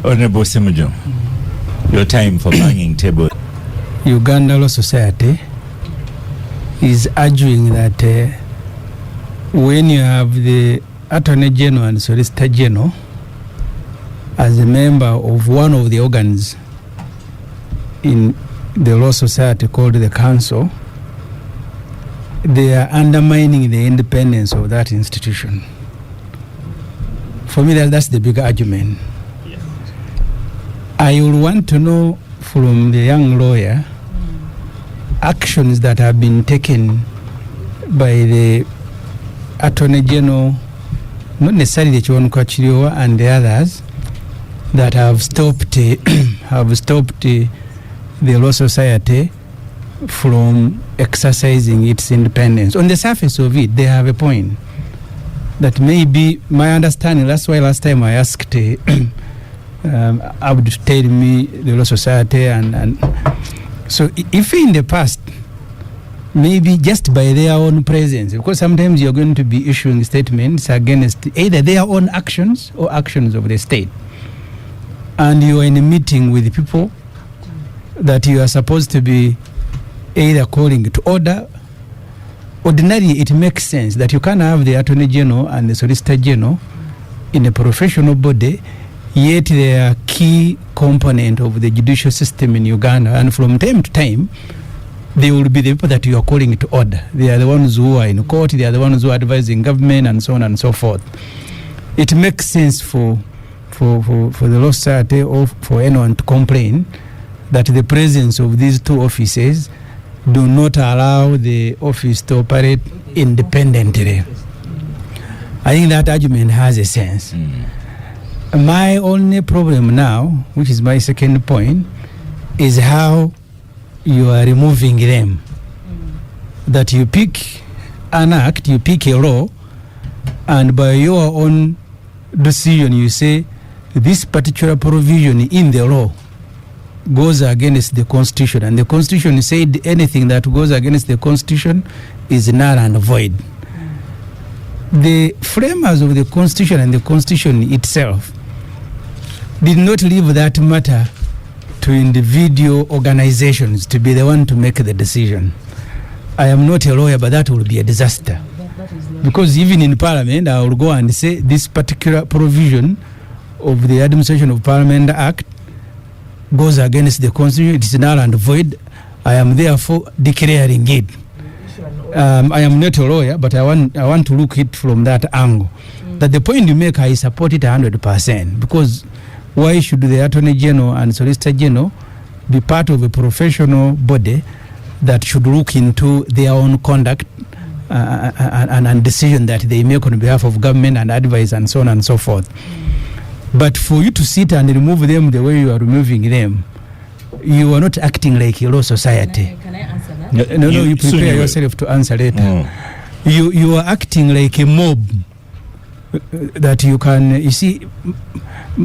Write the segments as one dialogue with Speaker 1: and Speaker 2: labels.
Speaker 1: Honorable Ssemujju, your time for banging table.
Speaker 2: Uganda Law Society is arguing that when you have the Attorney General and Solicitor General as a member of one of the organs in the Law Society called the Council, they are undermining the independence of that institution. For me, that's the big argument. Yes. I would want to know from the young lawyer actions that have been taken by the Attorney General, not necessarily the Chiwanuka Chiriwa and the others, that have stopped the Law Society from exercising its independence. On the surface of it, they have a point. That may be my understanding. That's why last time I asked Abdu to tell me the Law Society and so if in the past, maybe just by their own presence, because sometimes you're going to be issuing statements against either their own actions or actions of the state, and you are in a meeting with people that you are supposed to be either calling to order. Ordinarily, it makes sense that you can have the Attorney General and the Solicitor General in a professional body, yet they are key component of the judicial system in Uganda, and from time to time, they will be the people that you are calling to order. They are the ones who are in court, they are the ones who are advising government, and so on and so forth. It makes sense for the Law Society or for anyone to complain that the presence of these two offices do not allow the office to operate independently. I think that argument has a sense. My only problem now, which is my second point, is how you are removing them. That you pick an act, you pick a law, and by your own decision you say this particular provision in the law goes against the Constitution, and the Constitution said anything that goes against the Constitution is null and void. The framers of the Constitution and the Constitution itself did not leave that matter to individual organizations to be the one to make the decision. I am not a lawyer, but that will be a disaster. Because even in Parliament, I will go and say this particular provision of the Administration of Parliament Act goes against the Constitution, it is null and void. I am therefore declaring it. I am not a lawyer, but I want to look it from that angle. That the point you make, I support it 100%. Because why should the Attorney General and Solicitor General be part of a professional body that should look into their own conduct and decision that they make on behalf of government and advice and so on and so forth? But for you to sit and remove them the way you are removing them, you are not acting like a law society.
Speaker 3: Can I answer that?
Speaker 2: No, you prepare yourself to answer later. You are acting like a mob that you can, you see,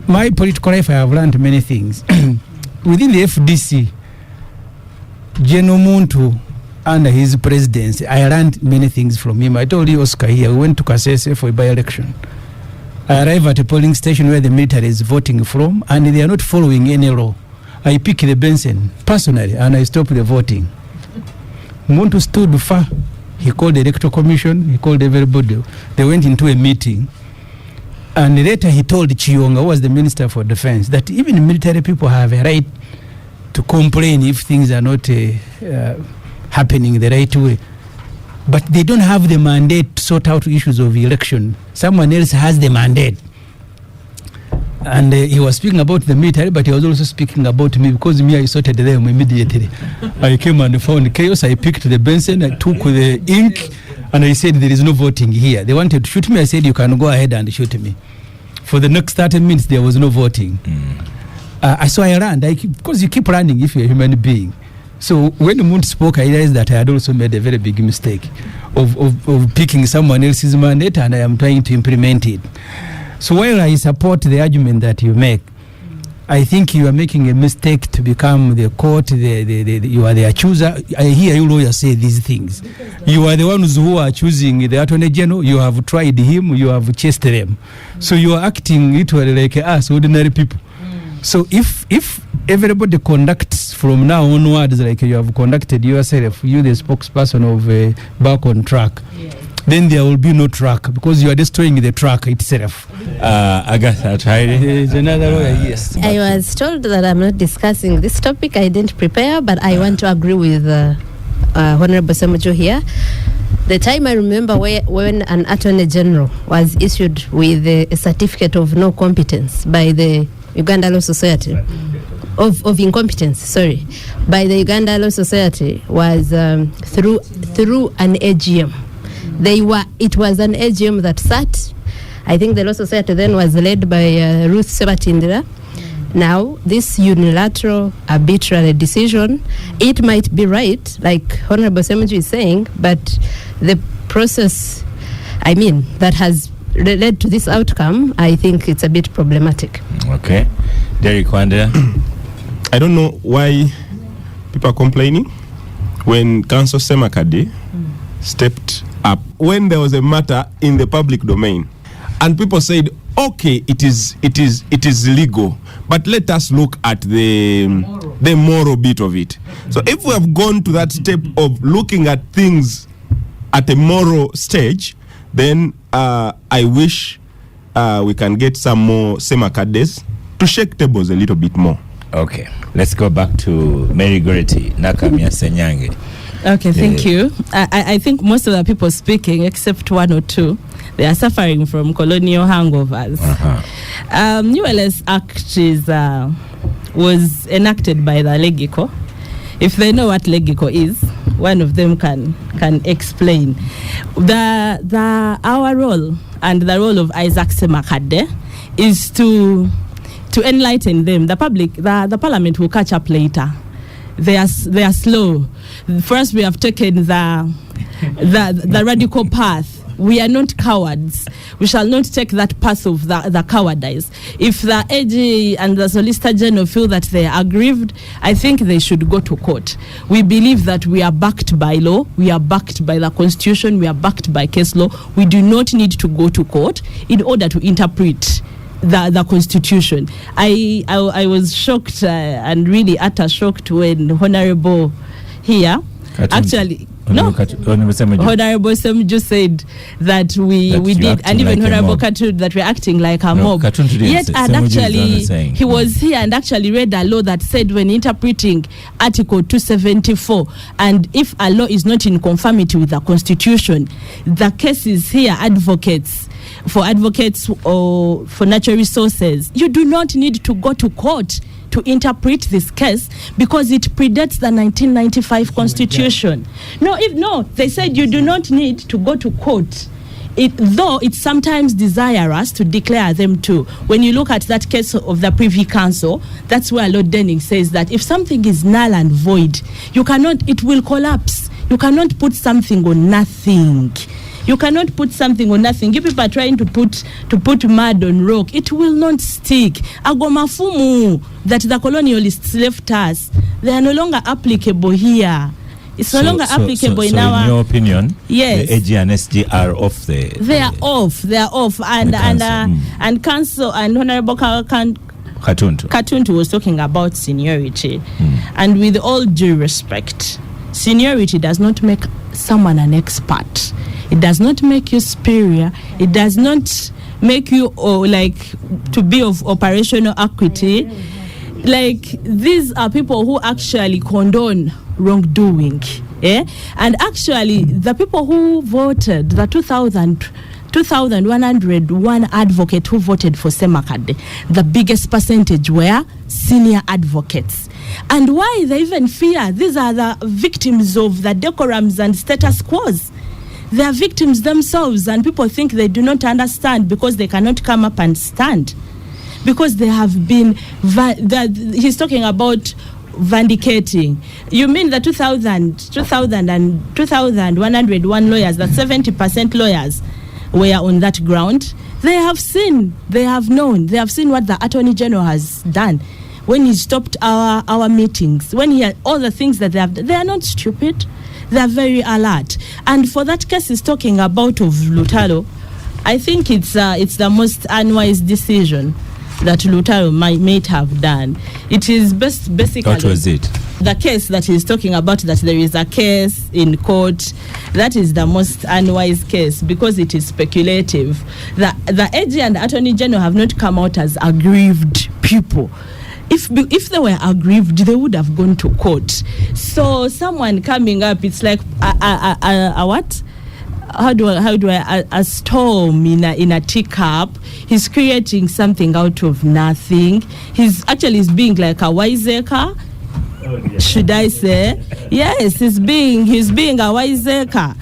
Speaker 2: my political life, I have learned many things. Within the FDC, General Muntu, under his presidency, I learned many things from him. I told you, Oscar, here, we went to Kasese for a by-election. I arrive at a polling station where the military is voting from, and they are not following any law. I pick the Benson personally, and I stop the voting. Muntu stood far. He called the Electoral Commission, he called everybody. They went into a meeting, and later he told Chiyonga, who was the Minister for Defense, that even military people have a right to complain if things are not happening the right way. But they don't have the mandate to sort out issues of election. Someone else has the mandate. And he was speaking about the military, but he was also speaking about me, because me, I sorted them immediately. I came and found chaos. I picked the Benson, I took the ink, and I said, there is no voting here. They wanted to shoot me. I said, you can go ahead and shoot me. For the next 30 minutes, there was no voting. So I ran, because you keep running if you're a human being. So when the Moon spoke, I realized that I had also made a very big mistake of picking someone else's mandate, and I am trying to implement it. So while I support the argument that you make, I think you are making a mistake to become the court, you are the accuser. I hear you lawyers say these things. You are the ones who are choosing the Attorney General. You have tried him, you have chased them. So you are acting literally like us, ordinary people. So if everybody conducts from now onwards like you have conducted yourself, you the spokesperson of Back on Track, then there will be no track because you are destroying the track itself.
Speaker 1: Agatha,
Speaker 2: There's another lawyer, yes.
Speaker 3: I was told that I'm not discussing this topic. I didn't prepare, but I want to agree with Honorable Ssemujju here. The time I remember when an Attorney General was issued with a certificate of no competence by the Uganda Law Society, of incompetence, sorry, by the Uganda Law Society was through an AGM. It was an AGM that sat. I think the Law Society then was led by Ruth Sebatindira. Now, this unilateral, arbitrary decision, it might be right, like Honorable Ssemujju is saying, but the process, that has led to this outcome, I think it's a bit problematic.
Speaker 1: Okay. Derek Wanda.
Speaker 4: I don't know why people are complaining when Council Semakade stepped up when there was a matter in the public domain and people said, okay, it is legal, but let us look at the moral bit of it. So if we have gone to that step of looking at things at a moral stage, then I wish we can get some more Semakades to shake tables a little bit more.
Speaker 1: Okay, let's go back to Mary Goretti, Nakamia Senyange.
Speaker 5: Okay, thank you. I think most of the people speaking, except one or two, they are suffering from colonial hangovers. ULS Act was enacted by the Legico. If they know what Legico is, one of them can explain. Our role and the role of Isaac Semakade is to enlighten them. The public, the parliament will catch up later. They are slow. First, we have taken the radical path. We are not cowards. We shall not take that path of the cowardice. If the AG and the Solicitor General feel that they are aggrieved, I think they should go to court. We believe that we are backed by law, we are backed by the Constitution, we are backed by case law. We do not need to go to court in order to interpret the Constitution. I was shocked and really utter shocked when Honorable here actually Honorable Ssemujju said that we did, and even like Honorable Katuntu that we're acting like a mob. Yet, and actually, he was here and actually read a law that said when interpreting Article 274, and if a law is not in conformity with the Constitution, the case is here, advocates or for natural resources, you do not need to go to court to interpret this case because it predates the 1995 Constitution. No, they said you do not need to go to court. Though it's sometimes desirous to declare them too. When you look at that case of the Privy Council, that's where Lord Denning says that if something is null and void, it will collapse. You cannot put something on nothing. You cannot put something on nothing. If people are trying to put mud on rock, it will not stick. Agomafumu that the colonialists left us, they are no longer applicable here. It's no longer applicable in our.
Speaker 1: In your opinion,
Speaker 5: yes,
Speaker 1: the AG and SG are off the.
Speaker 5: They are off. And council and Honorable Katuntu was talking about seniority, and with all due respect, seniority does not make someone an expert. It does not make you superior. It does not make you to be of operational equity. Like, these are people who actually condone wrongdoing. And actually, the people who voted, the 2,101 advocates who voted for Semakade, the biggest percentage were senior advocates. And why they even fear? These are the victims of the decorums and status quos. They are victims themselves, and people think they do not understand because they cannot come up and stand. Because they have been, he's talking about vindicating. You mean the 2,101 lawyers, the 70% lawyers were on that ground? They have seen, they have known, they have seen what the Attorney General has done. When he stopped our meetings, when he had all the things that they have done, they are not stupid. They are very alert. And for that case he's talking about of Lutalo, I think it's the most unwise decision that Lutaro might have done. It is basically...
Speaker 1: What was it?
Speaker 5: The case that he's talking about, that there is a case in court, that is the most unwise case because it is speculative. The AG and the Attorney General have not come out as aggrieved people. If they were aggrieved, they would have gone to court. So someone coming up, it's like a what? How do I a storm in a teacup. He's creating something out of nothing. He's being like a wiseacre. Should I say? Yes, he's being a wiseacre.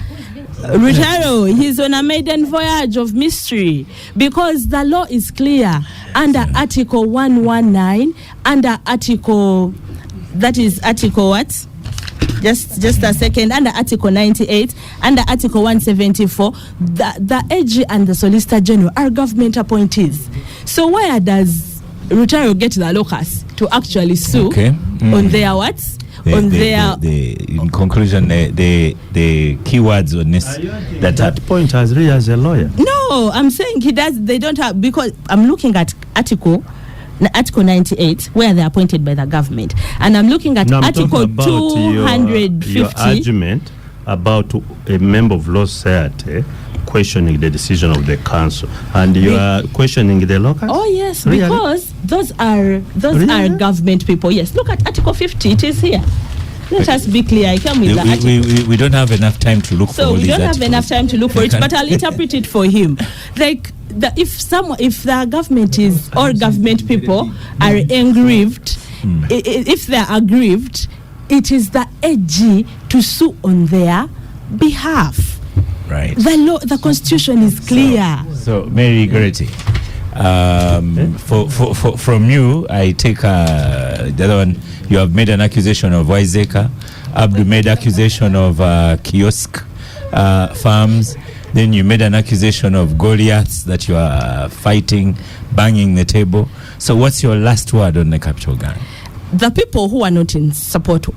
Speaker 5: Rutaro, he's on a maiden voyage of mystery because the law is clear under Article 119, under Article, that is Article what? Just a second, under Article 98, under Article 174, the AG and the Solicitor General are government appointees. So where does Rutaro get the locus to actually sue on their what?
Speaker 1: In conclusion, the keywords on this.
Speaker 6: That point as really as a lawyer.
Speaker 5: No, I'm saying he does. They don't have, because I'm looking at Article 98, where they're appointed by the government, and I'm looking at Article 250.
Speaker 6: Your argument about a member of law society questioning the decision of the council, and you are questioning the locals?
Speaker 5: Oh yes,
Speaker 6: really?
Speaker 5: Because those are government people. Yes, look at Article 50. It is here. Let us be clear. I come with the article.
Speaker 1: We don't have enough time to look for all these
Speaker 5: articles. So we don't have
Speaker 1: articles.
Speaker 5: enough time to look for it, but I'll interpret it for him. Like if the government is, or government people are aggrieved, if they are aggrieved, it is the AG to sue on their behalf.
Speaker 1: Right.
Speaker 5: The law, the constitution is clear.
Speaker 1: So Mary Gerety, from you, I take the other one. You have made an accusation of wiseacre. Abdu made accusation of kiosk farms. Then you made an accusation of Goliaths that you are fighting, banging the table. So what's your last word on the capital gang?
Speaker 5: The people who are not in support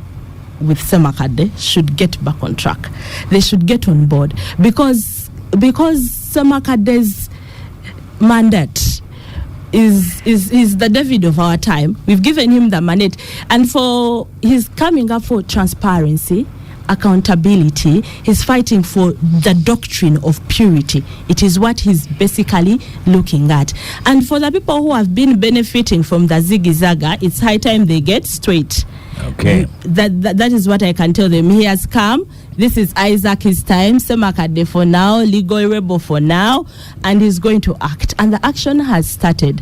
Speaker 5: with Semakade should get back on track. They should get on board because Semakade's mandate is the David of our time. We've given him the mandate, and for he's coming up for transparency, accountability. He's fighting for the doctrine of purity. It is what he's basically looking at. And for the people who have been benefiting from the ziggy-zaga, it's high time they get straight.
Speaker 1: Okay.
Speaker 5: That is what I can tell them. He has come. This is Isaac's time. Semakade for now, legal rebel for now, and he's going to act. And the action has started.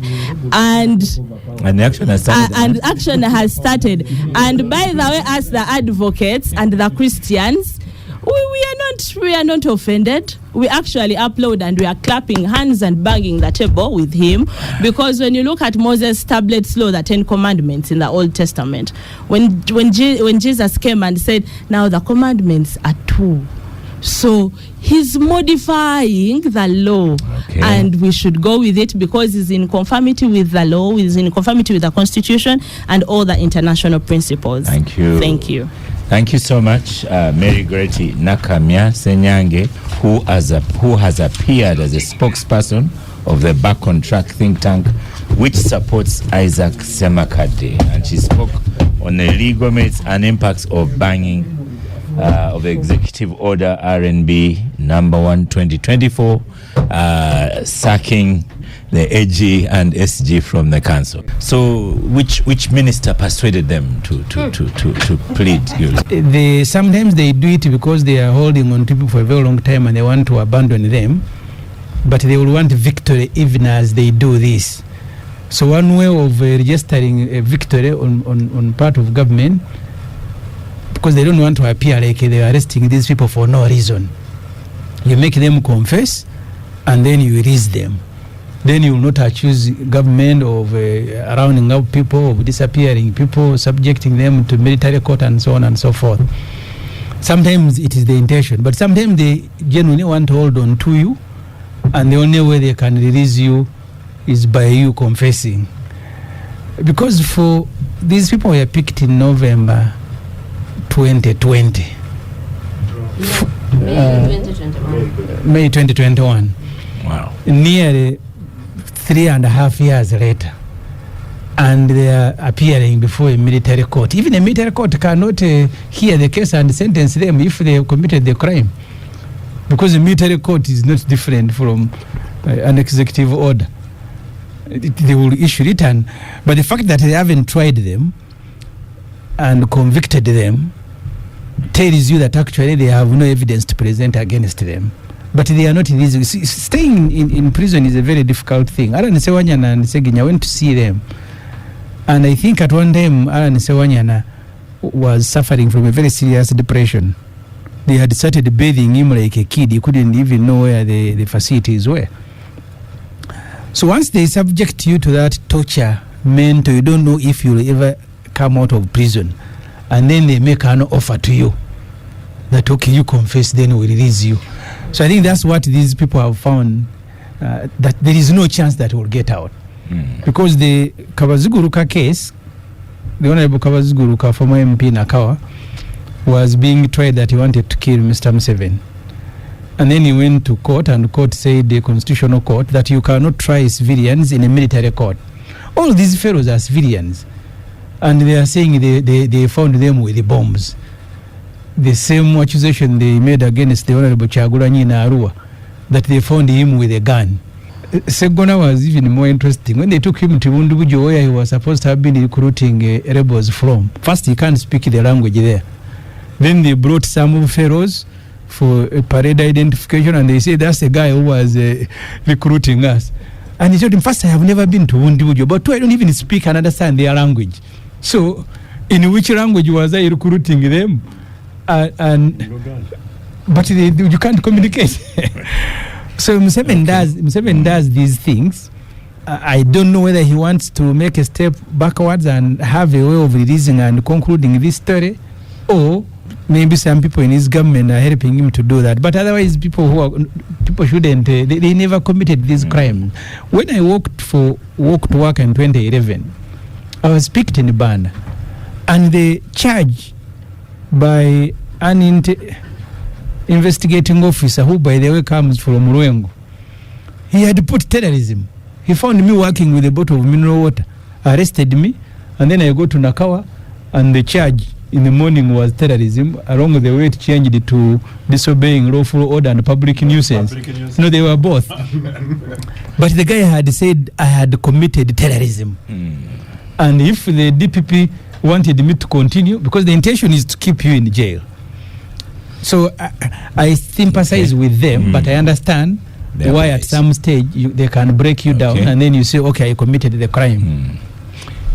Speaker 5: And
Speaker 1: the action has started.
Speaker 5: And action has started. And by the way, as the advocates and the Christians, we are not offended. We actually applaud and we are clapping hands and banging the table with him, because when you look at Moses' tablets law, the 10 commandments in the Old Testament, when Jesus came and said, now the commandments are 2. So he's modifying the law, and we should go with it because it's in conformity with the law, it's in conformity with the Constitution and all the international principles.
Speaker 1: Thank you.
Speaker 5: Thank you.
Speaker 1: Thank you so much, Mary Gerety Nakamya Senyange, who has appeared as a spokesperson of the Back on Track think tank, which supports Isaac Semakade, and she spoke on the legal merits and impacts of banging of the Executive Order RNB number 1 2024, sacking the AG and SG from the council. So which minister persuaded them to plead guilty?
Speaker 2: Sometimes they do it because they are holding on to people for a very long time and they want to abandon them, but they will want victory even as they do this. So one way of registering a victory on part of government, because they don't want to appear like they are arresting these people for no reason, you make them confess and then you release them. Then you will not accuse government of rounding up people, of disappearing people, subjecting them to military court and so on and so forth. Sometimes it is the intention, but sometimes they genuinely want to hold on to you, and the only way they can release you is by you confessing. Because for these people were picked in November 2020. May 2021.
Speaker 1: Wow.
Speaker 2: Nearly 3.5 years later, and they are appearing before a military court. Even a military court cannot hear the case and sentence them if they have committed the crime, because the military court is not different from an executive order. They will issue it, but the fact that they haven't tried them and convicted them tells you that actually they have no evidence to present against them. But they are not in this. Staying in prison is a very difficult thing. Alan Sewanyana and Seginya went to see them, and I think at one time Alan Sewanyana was suffering from a very serious depression. They had started bathing him like a kid. He couldn't even know where the facilities were. So once they subject you to that torture mental, you don't know if you'll ever come out of prison. And then they make an offer to you that, okay, you confess, then we'll release you. So I think that's what these people have found, that there is no chance that we'll get out. Because the Kabazuguruka case, the Honorable Kabazuguruka, former MP Nakawa, was being tried that he wanted to kill Mr. Museveni. And then he went to court, and the court said, the constitutional court, that you cannot try civilians in a military court. All these fellows are civilians. And they are saying they found them with the bombs. The same accusation they made against the Honorable Kyagulanyi in Arua, that they found him with a gun. Segona was even more interesting. When they took him to Bundubujo, where he was supposed to have been recruiting rebels from, first he can't speak the language there. Then they brought some fellows for a parade identification, and they said that's the guy who was recruiting us. And he told him, first, I have never been to Bundubujo, but two, I don't even speak and understand their language. So, in which language was I recruiting them? But you can't communicate. So Museveni does these things. I don't know whether he wants to make a step backwards and have a way of releasing and concluding this story, or maybe some people in his government are helping him to do that. But otherwise, people shouldn't. They never committed this crime. When I walked to work in 2011, I was picked in Banda, and the charge by an investigating officer, who by the way comes from Ruengo, he had put terrorism. He found me working with a bottle of mineral water, arrested me, and then I go to Nakawa, and the charge in the morning was terrorism. Along the way it changed it to disobeying lawful order and public nuisance. No, they were both. But the guy had said I had committed terrorism. And if the DPP wanted me to continue, because the intention is to keep you in jail. So I sympathize with them, but I understand why at some stage they can break you down, and then you say, okay, I committed the crime.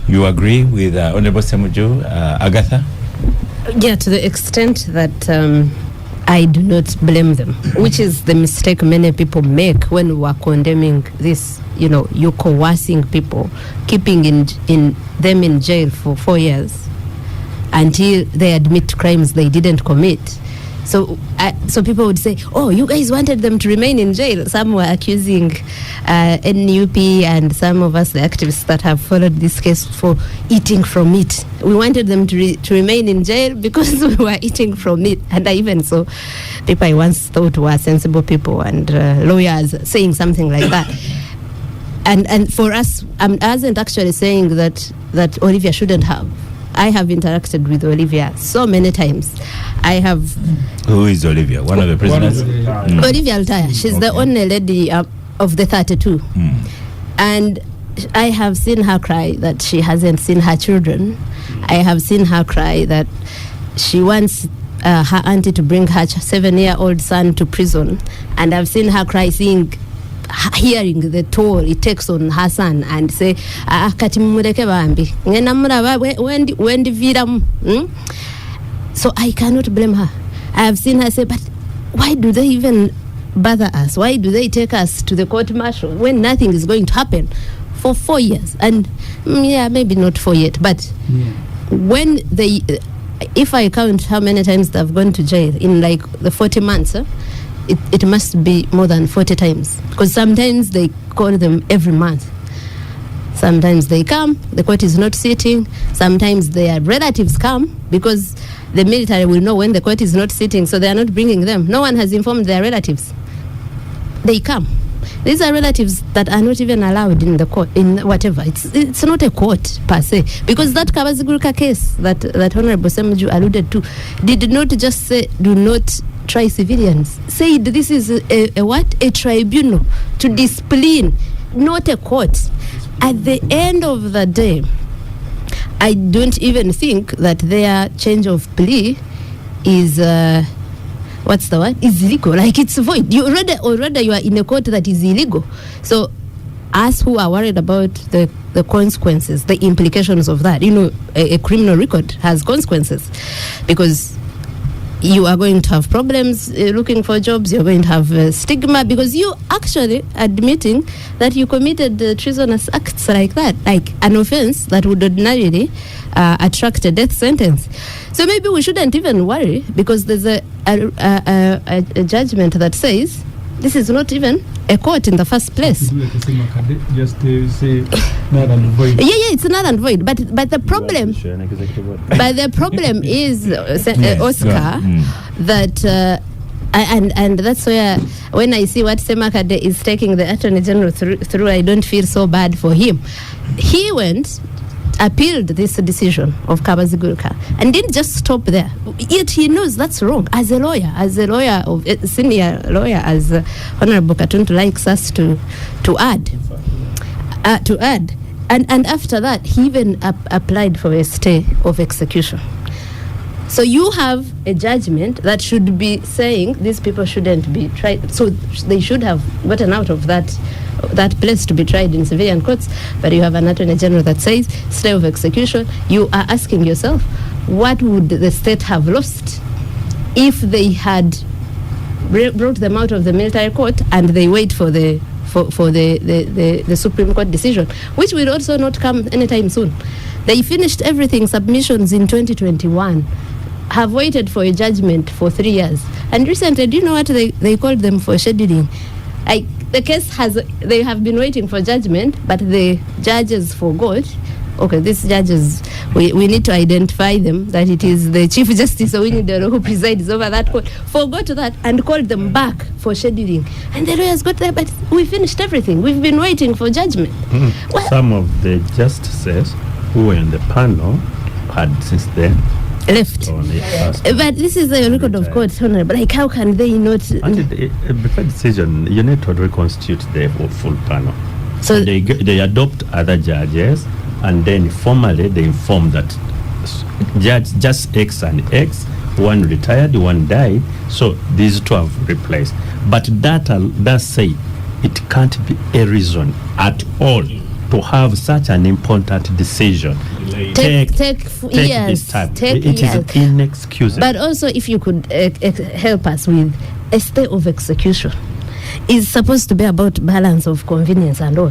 Speaker 1: You agree with Honorable Ssemujju, Agatha?
Speaker 3: Yeah, to the extent that I do not blame them, which is the mistake many people make when we are condemning this. You know, you're coercing people, keeping them in jail for 4 years until they admit crimes they didn't commit. So people would say, oh, you guys wanted them to remain in jail. Some were accusing NUP and some of us, the activists that have followed this case, for eating from it. We wanted them to remain in jail because we were eating from it. And I even saw people I once thought were sensible people and lawyers saying something like that. And for us, I wasn't actually saying that Olivia shouldn't have. I have interacted with Olivia so many times.
Speaker 1: Who is Olivia? One of the prisoners?
Speaker 3: Olivia Altaya. She's the only lady of the 32. And I have seen her cry that she hasn't seen her children. I have seen her cry that she wants her auntie to bring her 7-year-old son to prison. And I've seen her cry hearing the toll it takes on her son and say, kati mumureke bambi ngena muraba wendi viramu. So I cannot blame her. I have seen her say, but why do they even bother us? Why do they take us to the court martial when nothing is going to happen for 4 years? And maybe not 4 yet, but when if I count how many times they've gone to jail in like the 40 months, it must be more than 40 times, because sometimes they call them every month. Sometimes they come, the court is not sitting. Sometimes their relatives come, because the military will know when the court is not sitting, so they are not bringing them. No one has informed their relatives. They come. These are relatives that are not even allowed in the court, in whatever. It's not a court per se, because that Kabaziguruka case that Honorable Ssemujju alluded to did not just say do not try civilians. Said this is a what? A tribunal to discipline, not a court. At the end of the day, I don't even think that their change of plea is what's the word? Is illegal. Like, it's void. You already you are in a court that is illegal. So us who are worried about the consequences, the implications of that, a criminal record has consequences, because you are going to have problems looking for jobs. You're going to have stigma, because you actually admitting that you committed treasonous acts like that, like an offense that would ordinarily attract a death sentence. So maybe we shouldn't even worry, because there's a judgment that says this is not even a court in the first place.
Speaker 2: Just to say null and void.
Speaker 3: Yeah, it's null and void. But the problem, is Oscar, that and that's where, when I see what Semakade is taking the Attorney General through, I don't feel so bad for him. He appealed this decision of Kabaziguruka and didn't just stop there. Yet he knows that's wrong. As a lawyer, of a senior lawyer, as Honorable Katuntu likes us to add. And after that, he even applied for a stay of execution. So you have a judgment that should be saying these people shouldn't be tried. So they should have gotten out of that place to be tried in civilian courts. But you have an Attorney General that says stay of execution. You are asking yourself, what would the state have lost if they had brought them out of the military court and they wait for the Supreme Court decision, which will also not come anytime soon. They finished everything, submissions in 2021, have waited for a judgment for 3 years. And recently, do you know what they called them for scheduling? The case they have been waiting for judgment, but the judges forgot. Okay, these judges, we need to identify them, that it is the Chief Justice Owinidero who presides over that court, forgot that and called them back for scheduling. And the lawyers got there, but we finished everything. We've been waiting for judgment. Well,
Speaker 6: some of the justices who were in the panel had since then
Speaker 3: left. But this is a record of court, Honorable. Like, how can they not?
Speaker 6: Before decision, you need to reconstitute the full panel. So they adopt other judges, and then formally they inform that just X and X, one retired, one died, so these two have replaced. But that say it can't be a reason at all to have such an important decision. Take
Speaker 3: years.
Speaker 6: This time. It is inexcusable.
Speaker 3: But also, if you could help us with a stay of execution, is supposed to be about balance of convenience and all.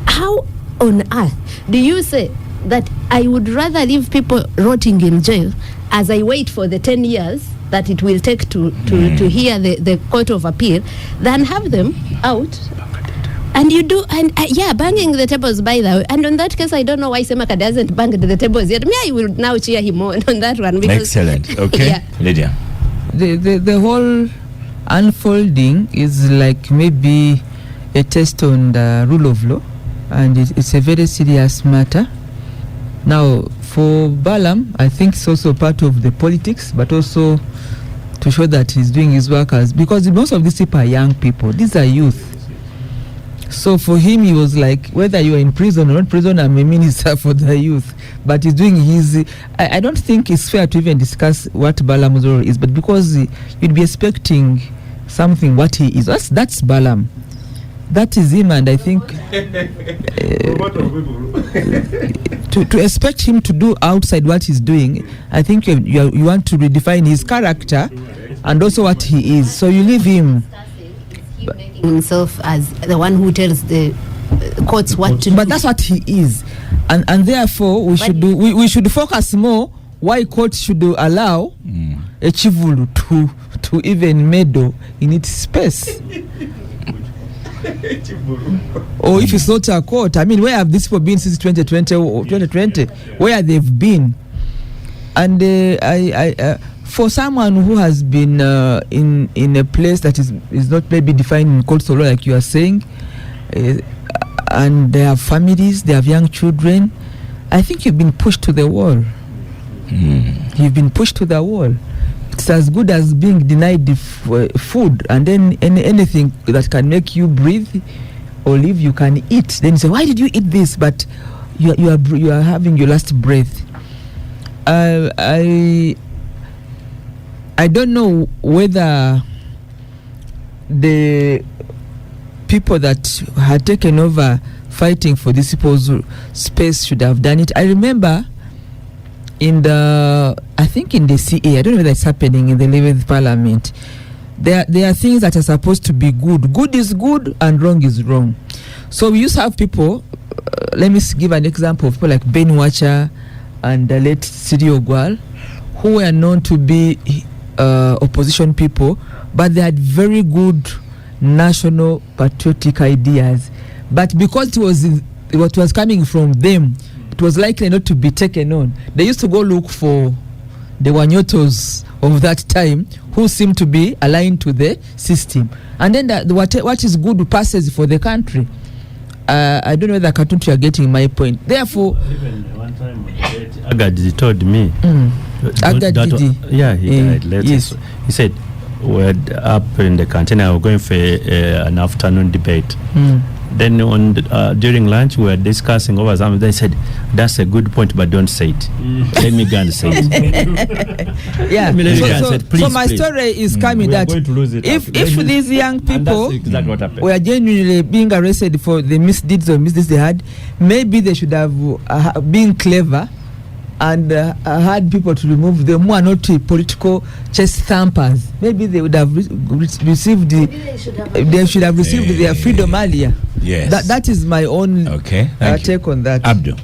Speaker 3: How on earth do you say that I would rather leave people rotting in jail as I wait for the 10 years that it will take to hear the Court of Appeal than have them out? And you do, banging the tables, by the way. And on that case, I don't know why Semakade hasn't banged the tables yet. I will now cheer him on that one.
Speaker 1: Excellent. Okay.
Speaker 3: Yeah.
Speaker 1: Lydia.
Speaker 7: The whole unfolding is like maybe a test on the rule of law, and it's a very serious matter. Now, for Balaam, I think it's also part of the politics, but also to show that he's doing his work because most of these people are young people. These are youth. So for him, he was like, whether you are in prison or not prison, I'm a minister for the youth. But he's doing his... I don't think it's fair to even discuss what Balaam's role is, but because you'd be expecting something, what he is. That's Balaam. That is him, and I think to expect him to do outside what he's doing, I think you want to redefine his character and also what he is. So you leave him...
Speaker 3: making himself as the one who tells the courts what to do.
Speaker 7: But that's what he is, and therefore we should focus more why courts should allow a chivulu to even meddle in its space. Or if it's not a court, I mean, where have these people been since 2020 or 2020? Where they've been? And for someone who has been in a place that is not maybe defined in coastal law, like you are saying, and they have families, they have young children, I think you've been pushed to the wall. You've been pushed to the wall. It's as good as being denied the food, and then anything that can make you breathe or live, you can eat. Then you say, why did you eat this? But you are having your last breath. I don't know whether the people that had taken over fighting for this people's space should have done it. I remember I think in the CA, I don't know whether it's happening in the 11th Parliament, there are things that are supposed to be good. Good is good and wrong is wrong. So we used to have people, let me give an example of people like Ben Wacha and the late Sidi Ogwal, who were known to be opposition people, but they had very good national patriotic ideas. But because what was coming from them, it was likely not to be taken on. They used to go look for the Wanyotos of that time who seemed to be aligned to the system. And then what is good passes for the country. I don't know whether Katuntu, you are getting my point. Therefore,
Speaker 6: even one time Agadi told me,
Speaker 7: Agadi,
Speaker 6: he died later.
Speaker 7: Yes.
Speaker 6: He said, we're up in the canteen, we're going for an afternoon debate. Then during lunch, we were discussing over something. They said, that's a good point, but don't say it. Let me go and say it.
Speaker 7: Yeah.
Speaker 6: So
Speaker 7: my story is coming that if these young people
Speaker 6: exactly
Speaker 7: were genuinely being arrested for the misdeeds they had, maybe they should have been clever and had people to remove them who are not political chest thumpers. Maybe they would have received they should have received their freedom earlier.
Speaker 1: Yes.
Speaker 7: That is my own take on that.
Speaker 1: Abdul,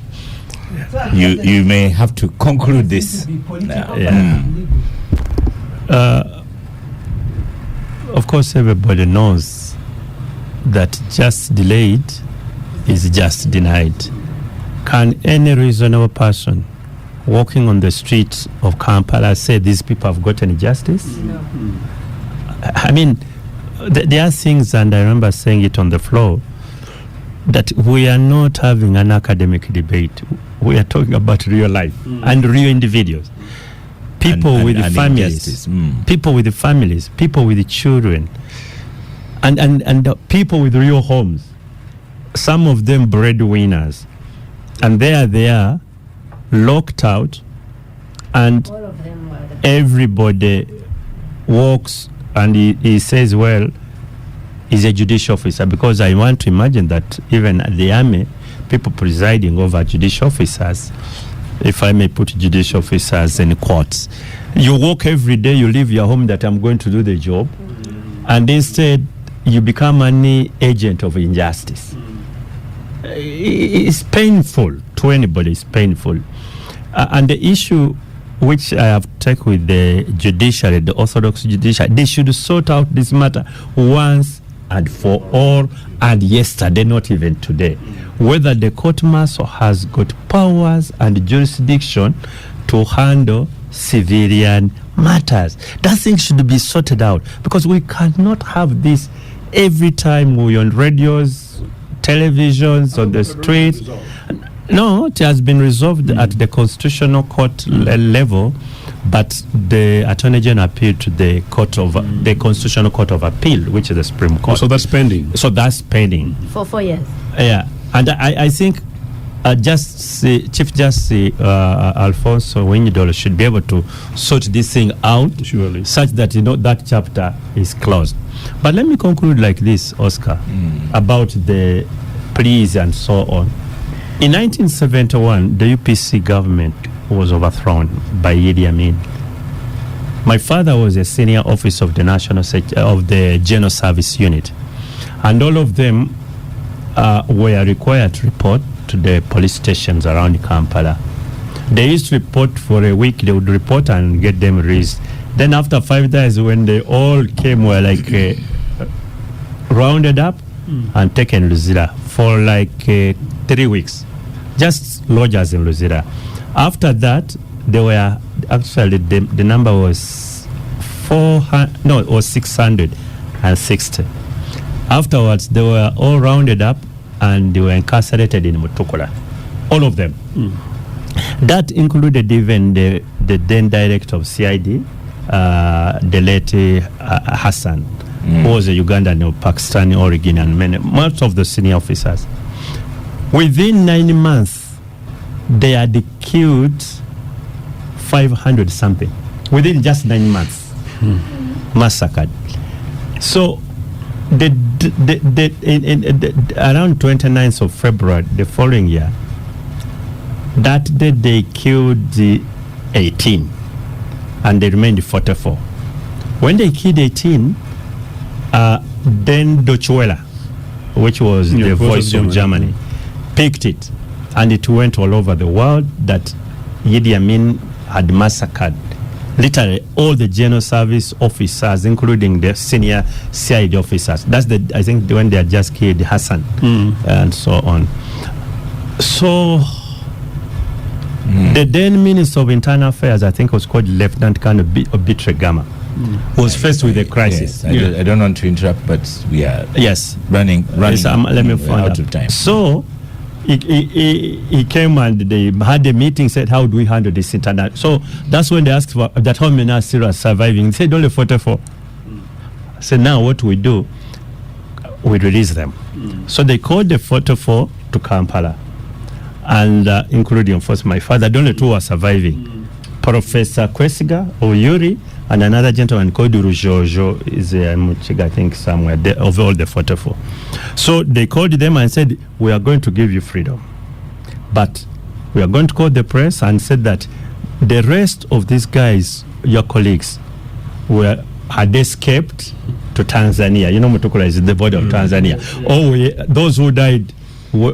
Speaker 1: you may have to conclude this.
Speaker 6: Of course, everybody knows that just delayed is just denied. Can any reasonable person walking on the streets of Kampala say these people have gotten justice? No. I mean, there are things, and I remember saying it on the floor, that we are not having an academic debate. We are talking about real life and real individuals. People with families, people with families, people with children, and people with real homes. Some of them breadwinners, and they are locked out, and everybody walks and he says, well, he's a judicial officer, because I want to imagine that even at the army, people presiding over judicial officers, if I may put judicial officers in quotes, you walk every day, you leave your home that I'm going to do the job, and instead you become an agent of injustice. It's painful to anybody. It's painful. And the issue which I have taken with the judiciary, the Orthodox judiciary, they should sort out this matter once and for all, and yesterday, not even today. Whether the court martial has got powers and jurisdiction to handle civilian matters. That thing should be sorted out, because we cannot have this every time we're on radios, televisions, on the streets. No, it has been resolved at the Constitutional Court level, but the Attorney General appealed to the the Constitutional Court of Appeal, which is the Supreme Court.
Speaker 8: So that's pending.
Speaker 3: For 4 years.
Speaker 6: Yeah, and I think Chief Justice Alfonso Winyidolo should be able to sort this thing out,
Speaker 8: surely,
Speaker 6: such that that chapter is closed. But let me conclude like this, Oscar, about the pleas and so on. In 1971, the UPC government was overthrown by Idi Amin. My father was a senior officer of the General Service Unit, and all of them were required to report to the police stations around Kampala. They used to report for a week. They would report and get them released. Then after 5 days, when they all came, were like rounded up and taken Luzira for like 3 weeks. Just lodgers in Luzira. After that, they were actually the number was 660. Afterwards, they were all rounded up and they were incarcerated in Mutukula, all of them. That included even the then director of CID, the late Hassan, who was a Ugandan or Pakistani origin, and most of the senior officers. Within 9 months, they had killed 500 something. Within just 9 months, massacred. So, around 29th of February the following year, that day they killed the 18 and they remained 44. When they killed 18, then Deutsche Welle, which was the voice of Germany, picked it, and it went all over the world that Idi Amin had massacred literally all the general service officers, including the senior CID officers. That's I think when they had just killed Hassan and so on. So the then Minister of Internal Affairs, I think was called Lieutenant Colonel Obitregama, was faced with a crisis.
Speaker 1: Yes, I don't want to interrupt, but we are running
Speaker 6: let me find
Speaker 1: out of time.
Speaker 6: So he came and they had a meeting, said, how do we handle this internet? So that's when they asked for that how many are still surviving. They said only 44. So now what we do, we release them. So they called the 44 to Kampala, and including, of course, my father. The only 2 are surviving. Professor Kwesiga Oyuri and another gentleman called Rujojo is Muchiga, I think, somewhere there, of all the 44. So they called them and said, we are going to give you freedom, but we are going to call the press and said that the rest of these guys, your colleagues, had escaped to Tanzania. You know, Mutukula is the border of Tanzania. Those who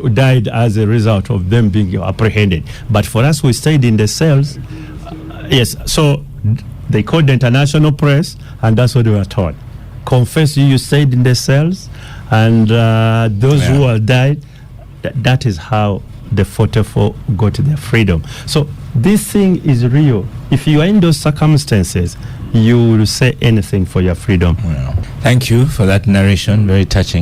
Speaker 6: died as a result of them being apprehended. But for us, we stayed in the cells. Yes, so they called the international press, and that's what they were told. Confess you stayed in the cells, and those who have died, that is how the 44 got their freedom. So this thing is real. If you are in those circumstances, you will say anything for your freedom.
Speaker 1: Thank you for that narration, very touching.